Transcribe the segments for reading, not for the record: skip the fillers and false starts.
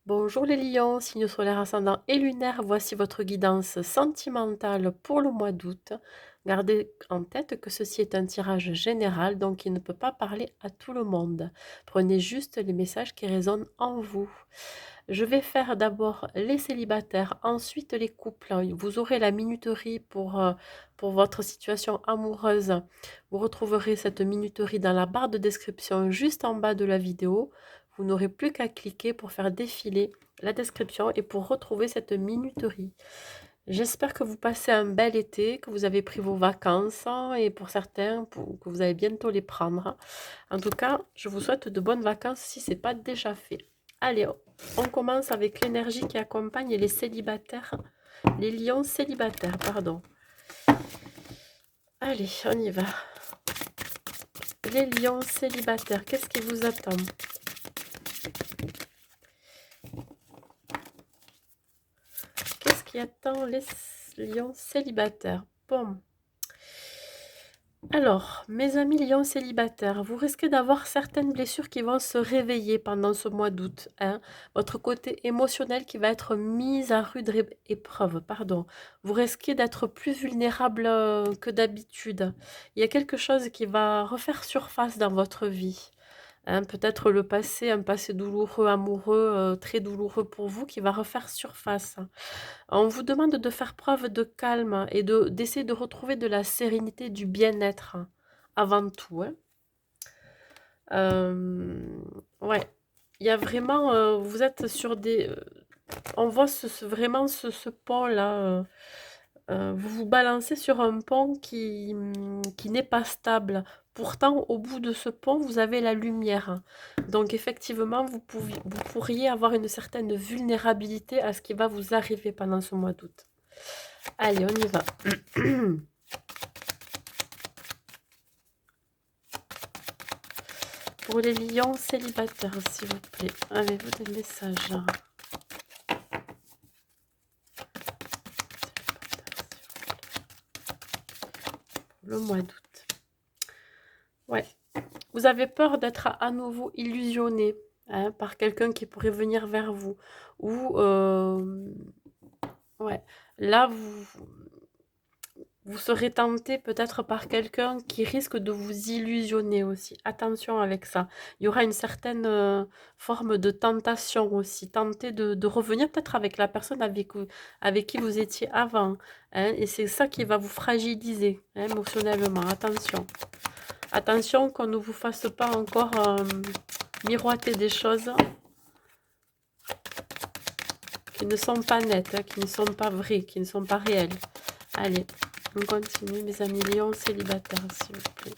Bonjour les lions, signe solaire ascendant et lunaire, voici votre guidance sentimentale pour le mois d'août. Gardez en tête que ceci est un tirage général, donc il ne peut pas parler à tout le monde. Prenez juste les messages qui résonnent en vous. Je vais faire d'abord les célibataires, ensuite les couples. Vous aurez la minuterie pour votre situation amoureuse. Vous retrouverez cette minuterie dans la barre de description juste en bas de la vidéo. Vous n'aurez plus qu'à cliquer pour faire défiler la description et pour retrouver cette minuterie. J'espère que vous passez un bel été, que vous avez pris vos vacances et pour certains, que vous allez bientôt les prendre. En tout cas, je vous souhaite de bonnes vacances si ce n'est pas déjà fait. Allez, on commence avec l'énergie qui accompagne les célibataires, les lions célibataires, pardon. Allez, on y va. Les lions célibataires, qu'est-ce qui vous attend? Qu'est-ce qui attend les lions célibataires? Bon. Alors, mes amis lions célibataires, vous risquez d'avoir certaines blessures qui vont se réveiller pendant ce mois d'août, hein. Votre côté émotionnel qui va être mis à rude épreuve, pardon. Vous risquez d'être plus vulnérable que d'habitude. Il y a quelque chose qui va refaire surface dans votre vie. Hein, peut-être le passé, un passé douloureux, amoureux, très douloureux pour vous, qui va refaire surface. On vous demande de faire preuve de calme et d'essayer de retrouver de la sérénité, du bien-être, hein, avant tout, hein. Ouais, il y a vraiment, vous êtes sur des, on voit vraiment ce pont-là, vous vous balancez sur un pont qui n'est pas stable. Pourtant, au bout de ce pont, vous avez la lumière, hein. Donc effectivement, vous pourriez avoir une certaine vulnérabilité à ce qui va vous arriver pendant ce mois d'août. Allez, on y va. Pour les lions célibataires, s'il vous plaît, avez-vous des messages? Le mois d'août. Ouais. Vous avez peur d'être à nouveau illusionné, hein, par quelqu'un qui pourrait venir vers vous. Ou, ouais, là, vous serez tenté peut-être par quelqu'un qui risque de vous illusionner aussi. Attention avec ça. Il y aura une certaine forme de tentation aussi. Tenter de revenir peut-être avec la personne avec qui vous étiez avant, hein, et c'est ça qui va vous fragiliser, hein, émotionnellement. Attention. Attention qu'on ne vous fasse pas encore miroiter des choses qui ne sont pas nettes, hein, qui ne sont pas vraies, qui ne sont pas réelles. Allez, on continue, mes amis lions célibataires, s'il vous plaît.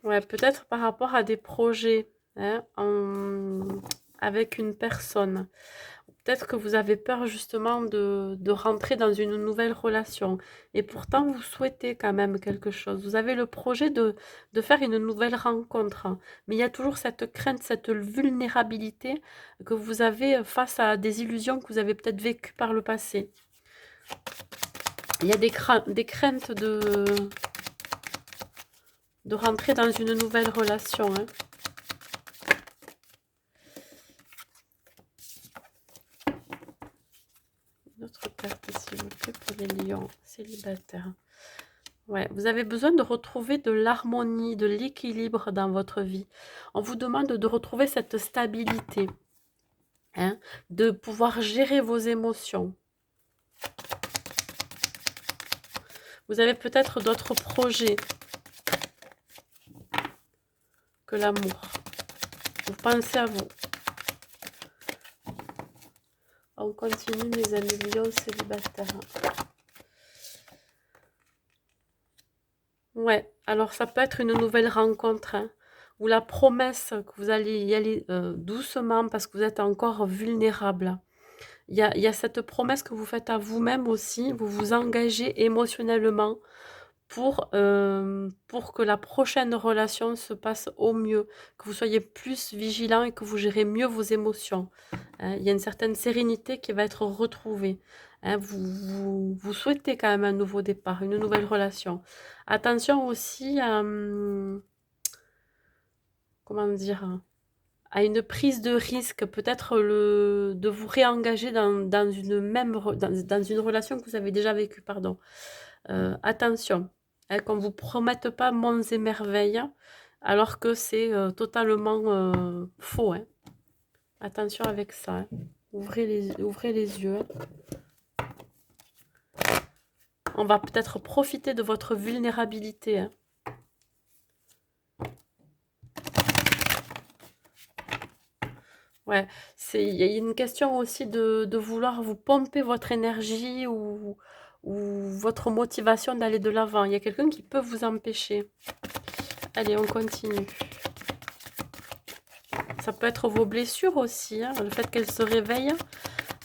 Ouais, peut-être par rapport à des projets, hein, avec une personne. Peut-être que vous avez peur justement de rentrer dans une nouvelle relation. Et pourtant, vous souhaitez quand même quelque chose. Vous avez le projet de faire une nouvelle rencontre. Mais il y a toujours cette crainte, cette vulnérabilité que vous avez face à des illusions que vous avez peut-être vécues par le passé. Il y a des craintes de rentrer dans une nouvelle relation, hein. Une autre carte, s'il vous plaît, pour les lions célibataires. Ouais, vous avez besoin de retrouver de l'harmonie, de l'équilibre dans votre vie. On vous demande de retrouver cette stabilité, hein, de pouvoir gérer vos émotions. Vous avez peut-être d'autres projets que l'amour. Vous pensez à vous. On continue, mes amis lions célibataires. Ouais, alors ça peut être une nouvelle rencontre, hein, ou la promesse que vous allez y aller doucement parce que vous êtes encore vulnérable. Il y a cette promesse que vous faites à vous-même aussi, vous vous engagez émotionnellement pour que la prochaine relation se passe au mieux, que vous soyez plus vigilant et que vous gérez mieux vos émotions, hein. Il y a une certaine sérénité qui va être retrouvée. hein. Vous souhaitez quand même un nouveau départ, une nouvelle relation. Attention aussi à, comment dire, à une prise de risque, peut-être de vous réengager dans une dans une relation que vous avez déjà vécue, pardon. Attention, hein, qu'on ne vous promette pas monts et merveilles, alors que c'est totalement faux, hein. Attention avec ça, hein. Ouvrez les yeux, hein. On va peut-être profiter de votre vulnérabilité, hein. Ouais, il y a une question aussi de vouloir vous pomper votre énergie ou votre motivation d'aller de l'avant. Il y a quelqu'un qui peut vous empêcher. Allez, on continue. Ça peut être vos blessures aussi, hein. Le fait qu'elles se réveillent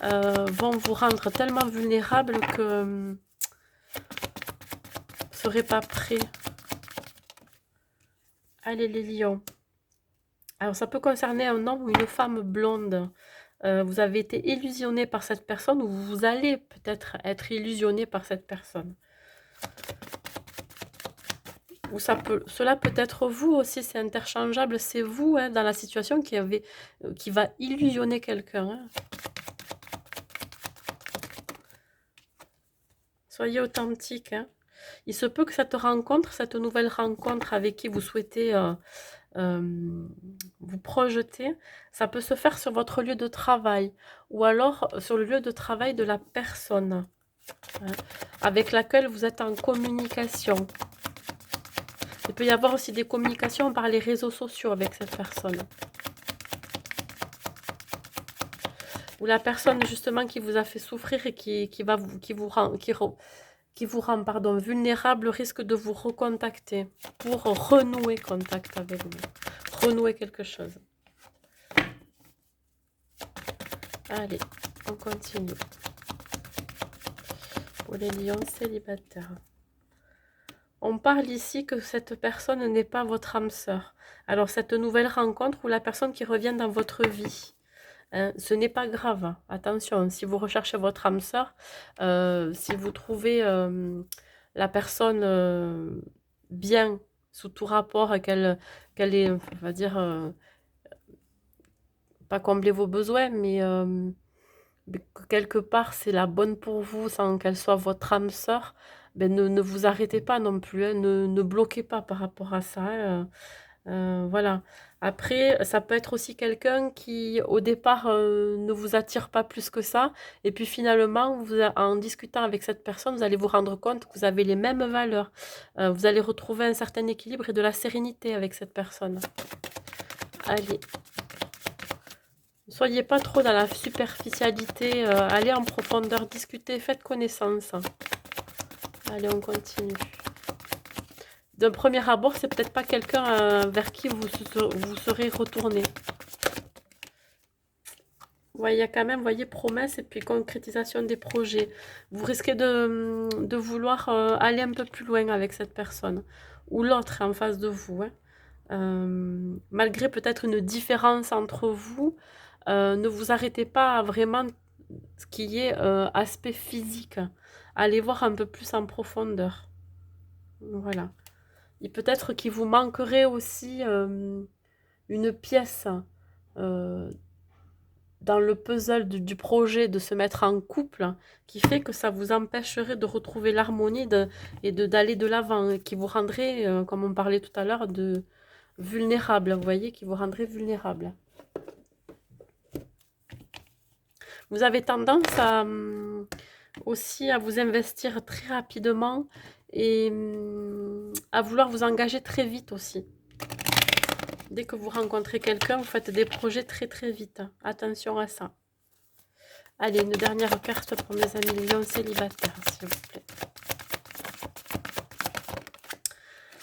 vont vous rendre tellement vulnérable que vous ne serez pas prêt. Allez, les lions. Alors, ça peut concerner un homme ou une femme blonde. Vous avez été illusionné par cette personne ou vous allez peut-être être illusionné par cette personne. Ou cela peut être vous aussi, c'est interchangeable, c'est vous, hein, dans la situation qui va illusionner quelqu'un, hein. Soyez authentique, hein. Il se peut que cette nouvelle rencontre avec qui vous souhaitez vous projeter, ça peut se faire sur votre lieu de travail ou alors sur le lieu de travail de la personne, hein, avec laquelle vous êtes en communication. Il peut y avoir aussi des communications par les réseaux sociaux avec cette personne. Ou la personne justement qui vous a fait souffrir et qui vous rend pardon, vulnérable risque de vous recontacter pour renouer contact avec vous. Renouer quelque chose. Allez, on continue. Pour les lions célibataires. On parle ici que cette personne n'est pas votre âme sœur. Alors cette nouvelle rencontre ou la personne qui revient dans votre vie, hein, ce n'est pas grave. Attention, si vous recherchez votre âme sœur, si vous trouvez la personne bien sous tout rapport et qu'elle est, on va dire, pas combler vos besoins, mais que quelque part c'est la bonne pour vous sans qu'elle soit votre âme sœur, ben ne vous arrêtez pas non plus, hein, ne bloquez pas par rapport à ça, hein, voilà. Après, ça peut être aussi quelqu'un qui, au départ, ne vous attire pas plus que ça. Et puis finalement, en discutant avec cette personne, vous allez vous rendre compte que vous avez les mêmes valeurs. Vous allez retrouver un certain équilibre et de la sérénité avec cette personne. Allez. Ne soyez pas trop dans la superficialité. Allez en profondeur, discutez, faites connaissance. Allez, on continue. D'un premier abord, c'est peut-être pas quelqu'un vers qui vous serez retourné. Ouais, il y a quand même, voyez, promesse et puis concrétisation des projets. Vous risquez de vouloir aller un peu plus loin avec cette personne ou l'autre en face de vous, hein. Malgré peut-être une différence entre vous, ne vous arrêtez pas à vraiment ce qui est aspect physique. Allez voir un peu plus en profondeur. Voilà. Et peut-être qu'il vous manquerait aussi une pièce euh, dans le puzzle du projet de se mettre en couple qui fait que ça vous empêcherait de retrouver l'harmonie et d'aller de l'avant, qui vous rendrait, comme on parlait tout à l'heure, de vulnérable, vous voyez, qui vous rendrait vulnérable. Vous avez tendance aussi à vous investir très rapidement et à vouloir vous engager très vite aussi. Dès que vous rencontrez quelqu'un, vous faites des projets très très vite. Attention à ça. Allez, une dernière carte pour mes amis lions célibataires, s'il vous plaît.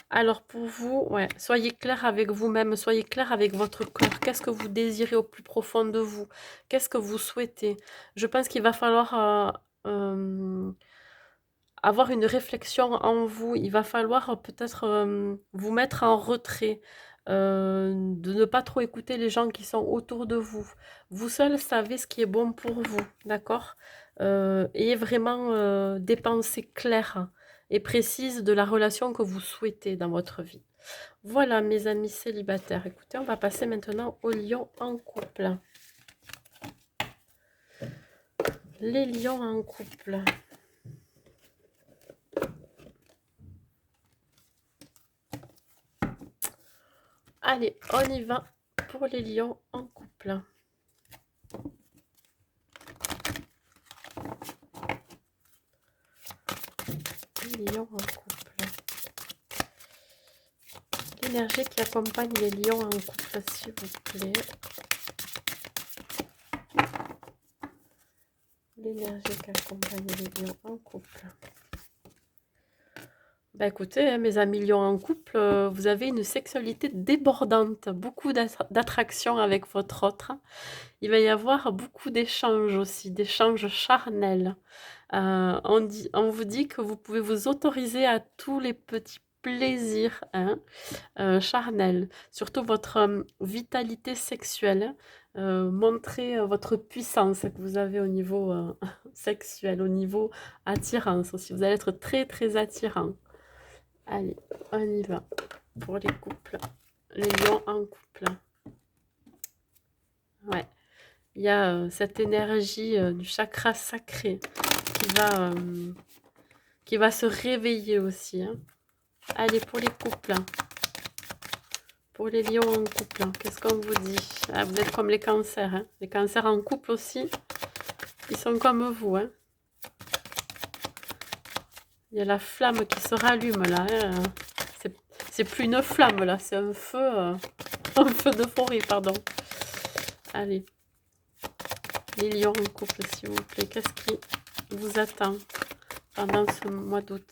Alors pour vous, ouais, soyez clair avec vous-même, soyez clair avec votre cœur. Qu'est-ce que vous désirez au plus profond de vous? Qu'est-ce que vous souhaitez? Je pense qu'il va falloir avoir une réflexion en vous. Il va falloir peut-être vous mettre en retrait, de ne pas trop écouter les gens qui sont autour de vous. Vous seul savez ce qui est bon pour vous, d'accord? ayez vraiment des pensées claires et précises de la relation que vous souhaitez dans votre vie. Voilà mes amis célibataires. Écoutez, on va passer maintenant aux lions en couple. Les lions en couple. Allez, on y va pour les lions en couple. Les lions en couple. L'énergie qui accompagne les lions en couple, s'il vous plaît. L'énergie qui accompagne les lions en couple. Bah écoutez, hein, mes amis lions en couple, vous avez une sexualité débordante, beaucoup d'attraction avec votre autre. Il va y avoir beaucoup d'échanges aussi, d'échanges charnels. On vous dit que vous pouvez vous autoriser à tous les petits plaisirs, hein, charnels. Surtout votre vitalité sexuelle. Montrez votre puissance que vous avez au niveau sexuel, au niveau attirance aussi. Vous allez être très très attirant. Allez, on y va pour les couples. Les lions en couple. Ouais. Il y a cette énergie du chakra sacré qui va se réveiller aussi. Hein. Allez, pour les couples. Pour les lions en couple, qu'est-ce qu'on vous dit? Ah, vous êtes comme les cancers. Hein. Les cancers en couple aussi, ils sont comme vous. Hein. Il y a la flamme qui se rallume là. Hein. C'est plus une flamme là, c'est un feu, un feu de forêt, pardon. Allez. Les lions en couple, s'il vous plaît. Qu'est-ce qui vous attend pendant ce mois d'août?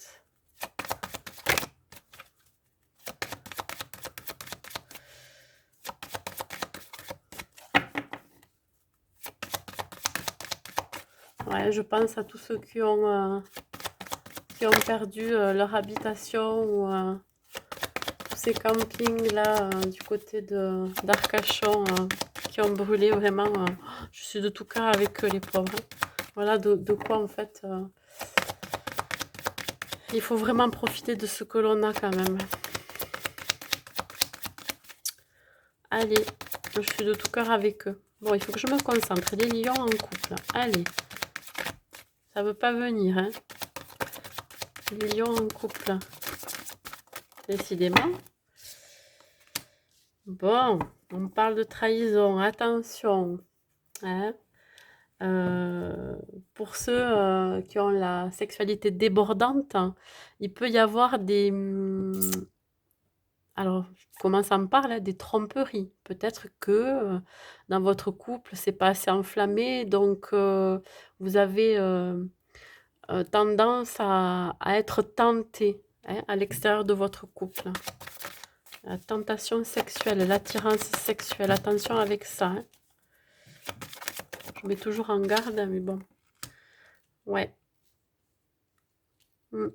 Ouais, je pense à tous ceux qui ont perdu leur habitation ou tous ces campings là du côté d'Arcachon qui ont brûlé vraiment. Je suis de tout cœur avec eux, les pauvres. Voilà de quoi en fait il faut vraiment profiter de ce que l'on a quand même. Allez, je suis de tout cœur avec eux. Bon, il faut que je me concentre. Les lions en couple. Allez. Ça veut pas venir, hein. Les lions en couple. Décidément. Bon, on parle de trahison. Attention. Hein. Pour ceux qui ont la sexualité débordante, il peut y avoir des... Alors, comment ça me parle, hein, des tromperies. Peut-être que dans votre couple, c'est pas assez enflammé, donc vous avez tendance à être tenté hein, à l'extérieur de votre couple. La tentation sexuelle, l'attirance sexuelle, attention avec ça. Hein. Je mets toujours en garde, mais bon. Ouais. Vous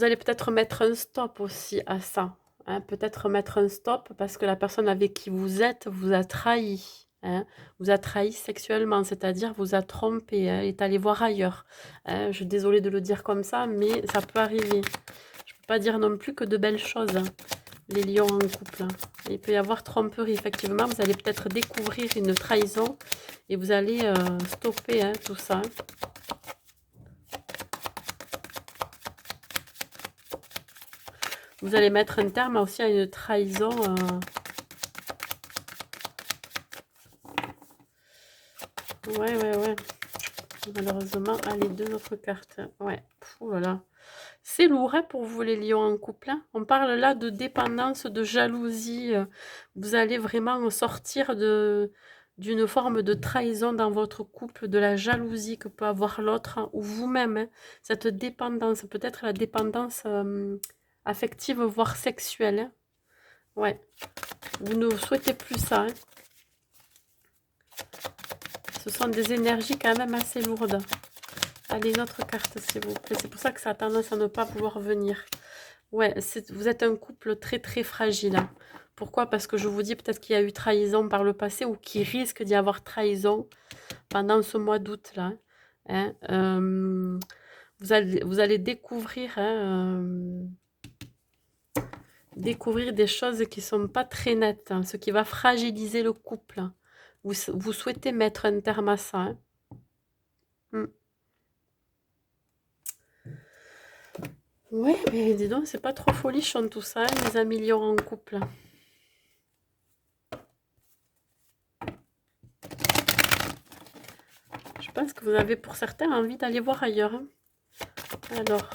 allez peut-être mettre un stop aussi à ça. Hein. Peut-être mettre un stop parce que la personne avec qui vous êtes vous a trahi. Hein. Vous a trahi sexuellement, c'est-à-dire vous a trompé, hein, est allé voir ailleurs. Hein. Je suis désolée de le dire comme ça, mais ça peut arriver. Je ne peux pas dire non plus que de belles choses. Hein. Les lions en couple. Hein. Il peut y avoir tromperie, effectivement. Vous allez peut-être découvrir une trahison et vous allez stopper hein, tout ça. Vous allez mettre un terme aussi à une trahison. Ouais. Malheureusement, allez, deux autres cartes. Ouais, ouh là là. C'est lourd hein, pour vous les lions en couple. Hein. On parle là de dépendance, de jalousie. Vous allez vraiment sortir d'une forme de trahison dans votre couple, de la jalousie que peut avoir l'autre hein, ou vous-même. Hein. Cette dépendance, peut-être la dépendance affective, voire sexuelle. Hein. Ouais, vous ne souhaitez plus ça. Hein. Ce sont des énergies quand même assez lourdes. Allez, une autre carte, s'il vous plaît. C'est pour ça que ça a tendance à ne pas vouloir venir. Ouais, vous êtes un couple très très fragile, hein. Pourquoi? Parce que je vous dis peut-être qu'il y a eu trahison par le passé ou qu'il risque d'y avoir trahison pendant ce mois d'août-là, hein. Vous allez découvrir, hein, découvrir des choses qui sont pas très nettes, hein, ce qui va fragiliser le couple, hein. Vous souhaitez mettre un terme à ça, hein. Mm. Ouais, mais dis donc, c'est pas trop folichon tout ça, hein, les amis lions en couple. Je pense que vous avez pour certains envie d'aller voir ailleurs, hein. Alors,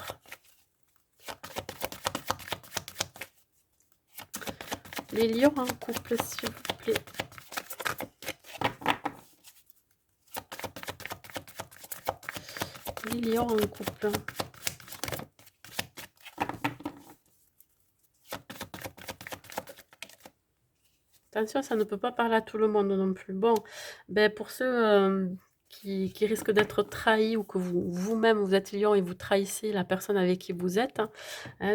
les lions en couple, s'il vous plaît. Les lions en couple. Attention, ça ne peut pas parler à tout le monde non plus. Bon, ben pour ceux qui risquent d'être trahis ou que vous-même vous êtes lion et vous trahissez la personne avec qui vous êtes, hein,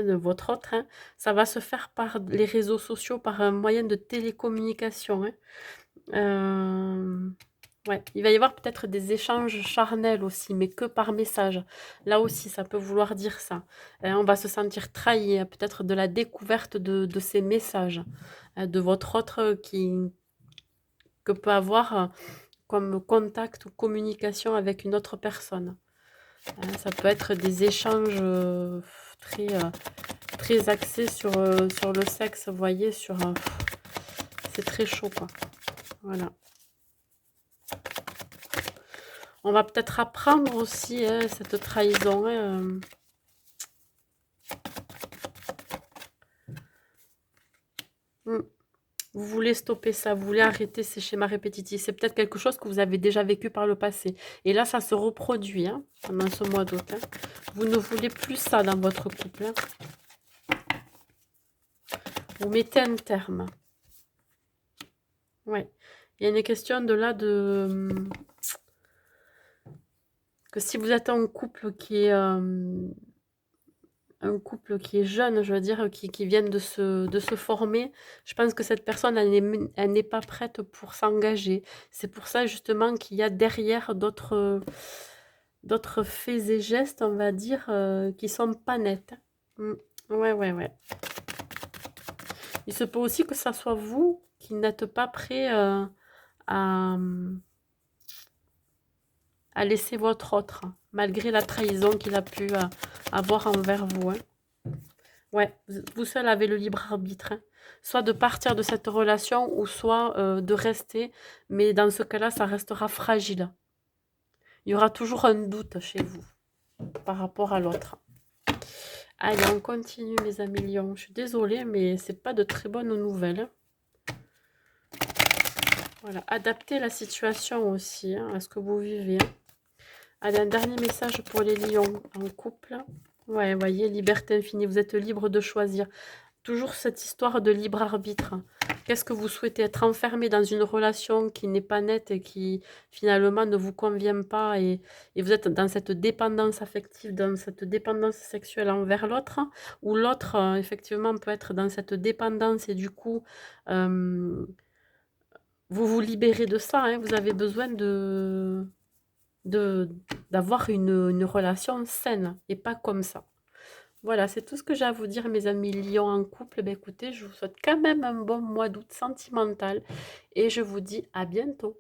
de votre autre, hein, ça va se faire par les réseaux sociaux, par un moyen de télécommunication, hein. Euh, ouais, il va y avoir peut-être des échanges charnels aussi, mais que par message. Là aussi, ça peut vouloir dire ça. On va se sentir trahi, hein, peut-être de la découverte de ces messages, de votre autre que peut avoir comme contact ou communication avec une autre personne. Ça peut être des échanges très, très axés sur le sexe, vous voyez, c'est très chaud, quoi. Voilà. On va peut-être apprendre aussi, hein, cette trahison, hein. Hmm. Vous voulez stopper ça, vous voulez arrêter ces schémas répétitifs. C'est peut-être quelque chose que vous avez déjà vécu par le passé. Et là, ça se reproduit, hein, pendant ce mois d'août, hein. Vous ne voulez plus ça dans votre couple, hein. Vous mettez un terme. Ouais. Il y a une question de là que si vous êtes un couple qui est jeune, je veux dire, qui viennent de se former, je pense que cette personne, elle n'est pas prête pour s'engager. C'est pour ça justement qu'il y a derrière d'autres faits et gestes, on va dire, qui sont pas nets. Mm. Ouais, ouais, ouais. Il se peut aussi que ça soit vous qui n'êtes pas prêt à, à laisser votre autre, malgré la trahison qu'il a pu avoir envers vous, hein. Ouais, vous seul avez le libre arbitre, hein. Soit de partir de cette relation ou soit de rester, mais dans ce cas-là, ça restera fragile. Il y aura toujours un doute chez vous par rapport à l'autre. Allez, on continue, mes amis lions. Je suis désolée, mais c'est pas de très bonnes nouvelles, hein. Voilà, adaptez la situation aussi, hein, à ce que vous vivez, hein. Allez, un dernier message pour les lions en couple. Ouais, voyez, liberté infinie, vous êtes libre de choisir. Toujours cette histoire de libre arbitre. Qu'est-ce que vous souhaitez? Être enfermé dans une relation qui n'est pas nette et qui finalement ne vous convient pas et vous êtes dans cette dépendance affective, dans cette dépendance sexuelle envers l'autre, ou l'autre effectivement peut être dans cette dépendance et du coup vous vous libérez de ça, hein. Vous avez besoin de d'avoir une relation saine et pas comme ça. Voilà, c'est tout ce que j'ai à vous dire, mes amis lions en couple. Ben, écoutez, je vous souhaite quand même un bon mois d'août sentimental et je vous dis à bientôt.